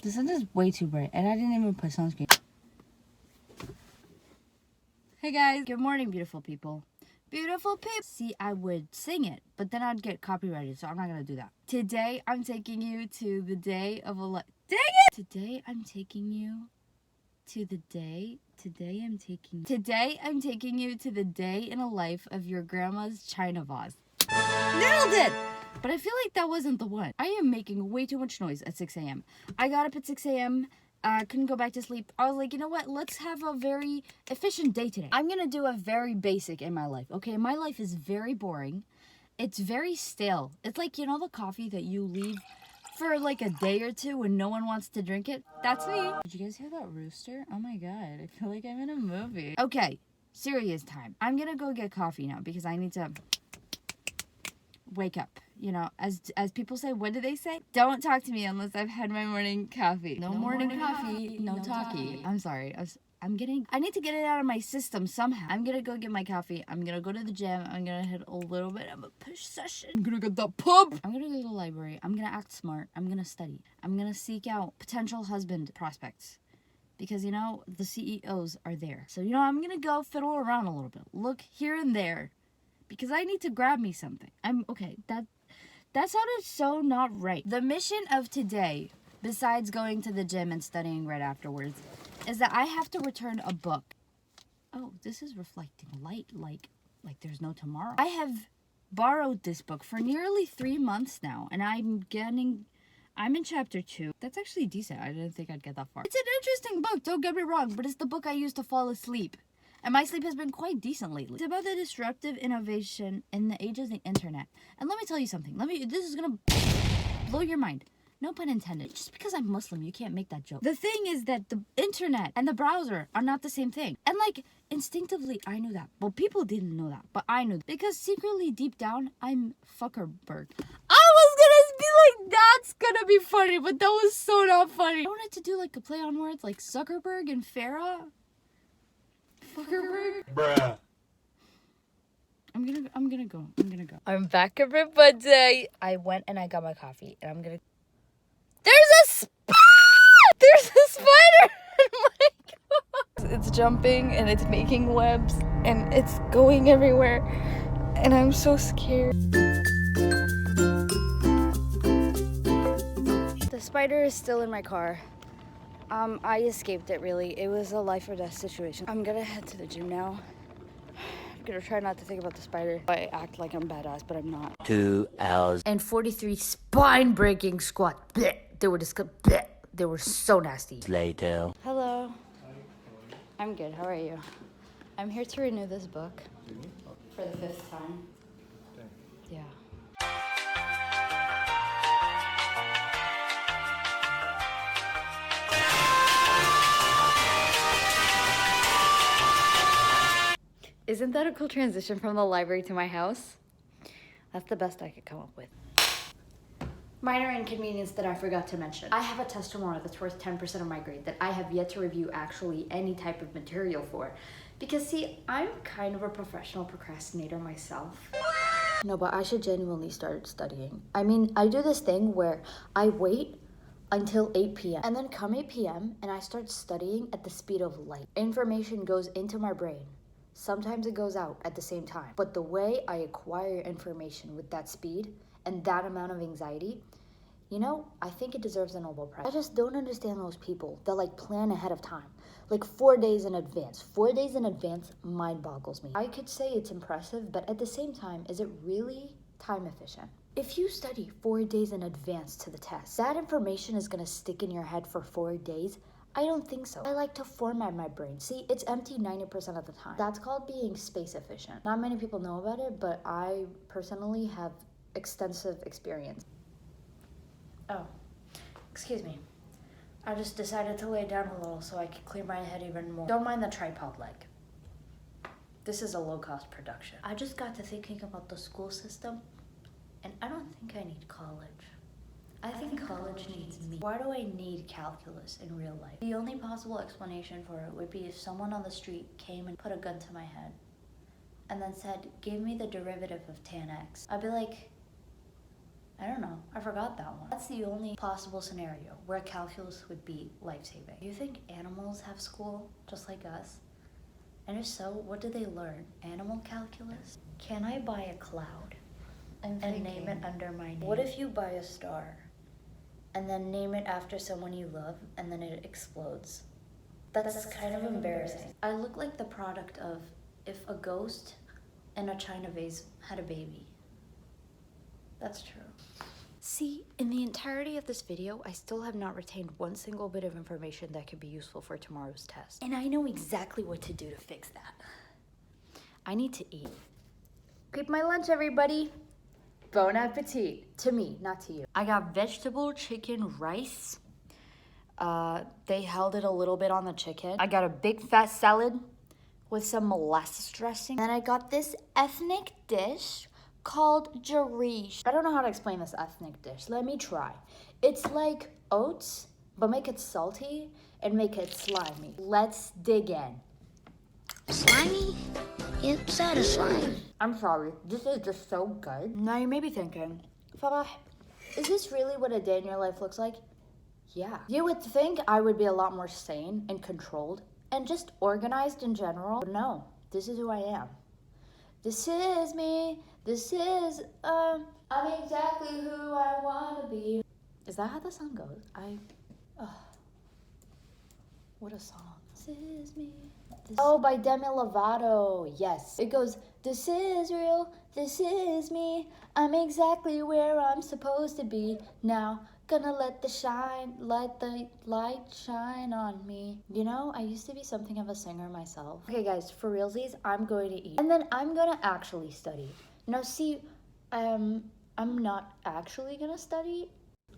The sun is way too bright, and I didn't even put sunscreen. Hey guys, good morning, beautiful people. Beautiful people. See, I would sing it, but then I'd get copyrighted, so I'm not gonna do that. Today, I'm taking you to the day of a life. Dang it! Today, I'm taking you to the day. Today, I'm taking you to the day in a life of your grandma's china vase. Nailed it! But I feel like that wasn't the one. I am making way too much noise at 6 a.m. I got up at 6 a.m. Couldn't go back to sleep. I was like, you know what? Let's have a very efficient day today. I'm gonna do a very basic in my life. Okay, my life is very boring. It's very stale. It's like, you know, the coffee that you leave for like a day or two when no one wants to drink it? That's me. Did you guys hear that rooster? Oh my god, I feel like I'm in a movie. Okay, serious time. I'm gonna go get coffee now because I need to wake up. You know, as people say, what do they say? Don't talk to me unless I've had my morning coffee. No morning coffee, no talkie. I'm sorry. I need to get it out of my system somehow. I'm gonna go get my coffee. I'm gonna go to the gym. I'm gonna hit a little bit of a push session. I'm gonna get the pub. I'm gonna go to the library. I'm gonna act smart. I'm gonna study. I'm gonna seek out potential husband prospects. Because, you know, the CEOs are there. So, you know, I'm gonna go fiddle around a little bit. Look here and there. Because I need to grab me something. That sounded so not right. The mission of today, besides going to the gym and studying right afterwards, is that I have to return a book. Oh, this is reflecting light like there's no tomorrow. I have borrowed this book for nearly 3 months now, and I'm in chapter 2. That's actually decent. I didn't think I'd get that far. It's an interesting book, don't get me wrong, but it's the book I use to fall asleep. And my sleep has been quite decent lately. It's about the disruptive innovation in the age of the internet. And let me tell you something. This is gonna blow your mind. No pun intended. Just because I'm Muslim, you can't make that joke. The thing is that the internet and the browser are not the same thing. And like, instinctively, I knew that. But people didn't know that. But I knew that. Because secretly, deep down, I'm Fuckerberg. I was gonna be like, that's gonna be funny. But that was so not funny. I wanted to do like a play on words like Zuckerberg and Farah. Fuckerberg? Bruh. I'm gonna go. I'm back, everybody. I went and I got my coffee, and I'm gonna. There's a spider! Oh my god! It's jumping and it's making webs and it's going everywhere, and I'm so scared. The spider is still in my car. I escaped it, really. It was a life or death situation. I'm gonna head to the gym now. I'm gonna try not to think about the spider. I act like I'm badass, but I'm not. 2 hours. And 43 spine-breaking squats. Blech. They were so nasty. Later. Hello. I'm good. How are you? I'm here to renew this book for the 5th time. Yeah. Isn't that a cool transition from the library to my house? That's the best I could come up with. Minor inconvenience that I forgot to mention. I have a test tomorrow that's worth 10% of my grade that I have yet to review actually any type of material for. Because see, I'm kind of a professional procrastinator myself. No, but I should genuinely start studying. I mean, I do this thing where I wait until 8 p.m. and then come 8 p.m. and I start studying at the speed of light. Information goes into my brain. Sometimes it goes out at the same time. But the way I acquire information with that speed and that amount of anxiety, you know, I think it deserves a Nobel Prize. I just don't understand those people that like plan ahead of time. Like 4 days in advance. 4 days in advance mind boggles me. I could say it's impressive, but at the same time, is it really time efficient? If you study 4 days in advance to the test, that information is gonna stick in your head for 4 days. I don't think so. I like to format my brain. See, it's empty 90% of the time. That's called being space efficient. Not many people know about it, but I personally have extensive experience. Oh, excuse me. I just decided to lay down a little so I could clear my head even more. Don't mind the tripod leg. This is a low-cost production. I just got to thinking about the school system, and I don't think I need college. I think college needs me. Why do I need calculus in real life? The only possible explanation for it would be if someone on the street came and put a gun to my head and then said, give me the derivative of tan x. I'd be like, I don't know. I forgot that one. That's the only possible scenario where calculus would be life-saving. Do you think animals have school just like us? And if so, what do they learn? Animal calculus? Can I buy a cloud and name it under my name? What if you buy a star and then name it after someone you love and then it explodes? That's kind of embarrassing. I look like the product of if a ghost and a china vase had a baby. That's true. See, in the entirety of this video, I still have not retained one single bit of information that could be useful for tomorrow's test. And I know exactly what to do to fix that. I need to eat. Keep my lunch, everybody. Bon appetit. To me, not to you. I got vegetable chicken rice. They held it a little bit on the chicken. I got a big fat salad with some molasses dressing. And I got this ethnic dish called jarish. I don't know how to explain this ethnic dish. Let me try. It's like oats, but make it salty and make it slimy. Let's dig in. Slimy? It's satisfying. I'm sorry, this is just so good. Now you may be thinking, Farah, is this really what a day in your life looks like? Yeah. You would think I would be a lot more sane and controlled and just organized in general. But no, this is who I am. This is me. This is, I'm exactly who I want to be. Is that how the song goes? What a song. This is me. Oh, by Demi Lovato. Yes. It goes, this is real. This is me. I'm exactly where I'm supposed to be. Now, gonna let the light shine on me. You know, I used to be something of a singer myself. Okay, guys, for realsies, I'm going to eat. And then I'm gonna actually study. Now, see, I'm not actually gonna study.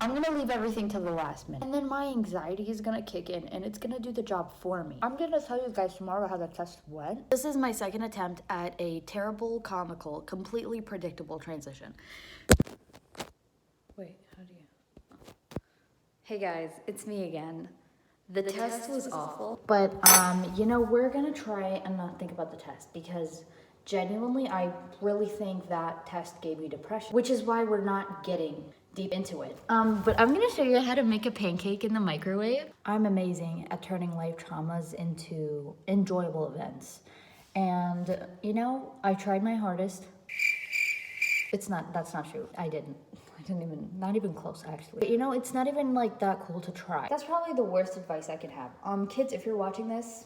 I'm gonna leave everything to the last minute. And then my anxiety is gonna kick in and it's gonna do the job for me. I'm gonna tell you guys tomorrow how the test went. This is my second attempt at a terrible, comical, completely predictable transition. Wait, how do you? Hey guys, it's me again. The test was awful. But, you know, we're gonna try and not think about the test because genuinely, I really think that test gave me depression, which is why we're not getting deep into it. But I'm gonna show you how to make a pancake in the microwave. I'm amazing at turning life traumas into enjoyable events. And, you know, I tried my hardest. That's not true. Not even close actually. But you know, it's not even like that cool to try. That's probably the worst advice I can have. Kids, if you're watching this,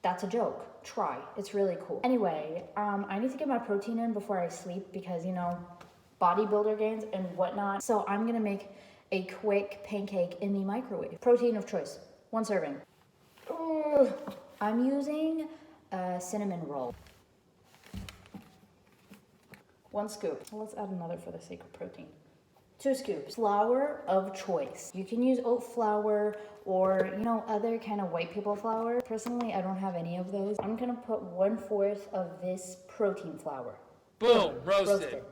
that's a joke. Try. It's really cool. Anyway, I need to get my protein in before I sleep because, you know, bodybuilder gains and whatnot. So I'm gonna make a quick pancake in the microwave. Protein of choice, 1 serving. I'm using a cinnamon roll. 1 scoop. Let's add another for the sake of protein. 2 scoops. Flour of choice. You can use oat flour or, you know, other kind of white people flour. Personally, I don't have any of those. I'm gonna put 1/4 of this protein flour. Boom, roasted.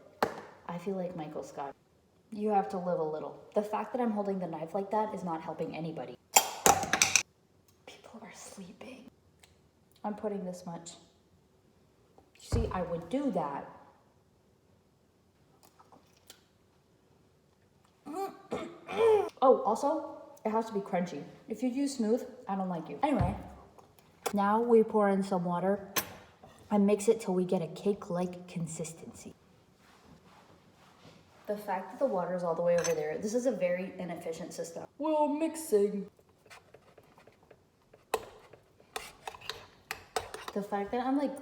I feel like Michael Scott. You have to live a little. The fact that I'm holding the knife like that is not helping anybody. People are sleeping. I'm putting this much. See, I would do that. Oh, also, it has to be crunchy. If you use smooth, I don't like you. Anyway, now we pour in some water and mix it till we get a cake-like consistency. The fact that the water is all the way over there, this is a very inefficient system. Well, mixing. The fact that I'm like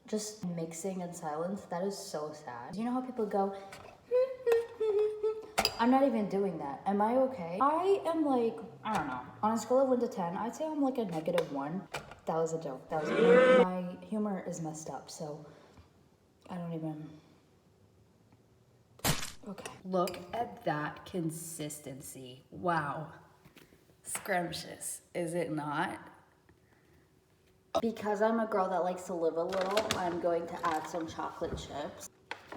just mixing in silence, that is so sad. You know how people go, I'm not even doing that. Am I okay? I am like, I don't know. On a scale of 1 to 10, I'd say I'm like a -1. That was a joke. My humor is messed up, so I don't even. Okay. Look at that consistency. Wow. Scrumptious, is it not? Because I'm a girl that likes to live a little, I'm going to add some chocolate chips.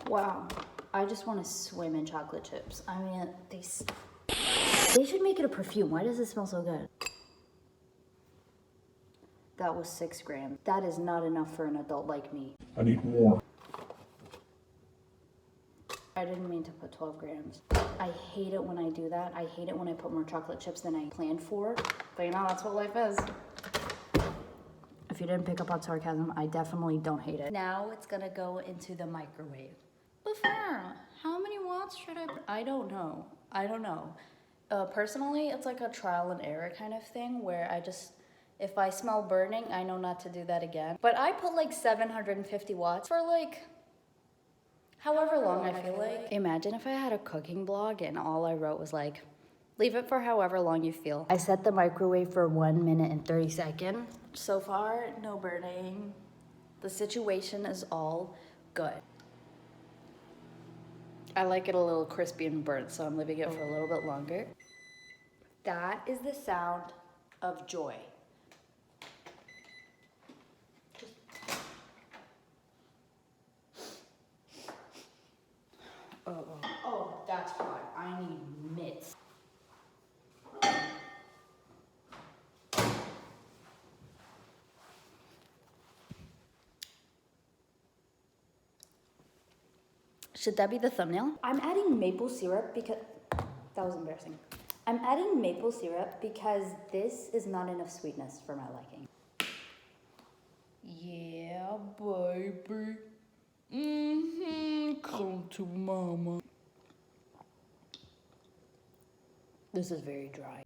Wow. I just want to swim in chocolate chips. I mean, they should make it a perfume. Why does it smell so good? That was 6 grams. That is not enough for an adult like me. I need more. I didn't mean to put 12 grams. I hate it when I do that. I hate it when I put more chocolate chips than I planned for. But you know, that's what life is. If you didn't pick up on sarcasm, I definitely don't hate it. Now it's gonna go into the microwave. But Farrah, how many watts should I put? I don't know. Personally, it's like a trial and error kind of thing where if I smell burning, I know not to do that again. But I put like 750 watts for like however long I feel like. Imagine if I had a cooking blog and all I wrote was like, leave it for however long you feel. I set the microwave for 1 minute and 30 seconds. So far, no burning. The situation is all good. I like it a little crispy and burnt, so I'm leaving it for a little bit longer. That is the sound of joy. Oh, that's hot. I need mitts. Should that be the thumbnail? I'm adding maple syrup because... That was embarrassing. I'm adding maple syrup because this is not enough sweetness for my liking. Yeah, baby. Come to mama. This is very dry.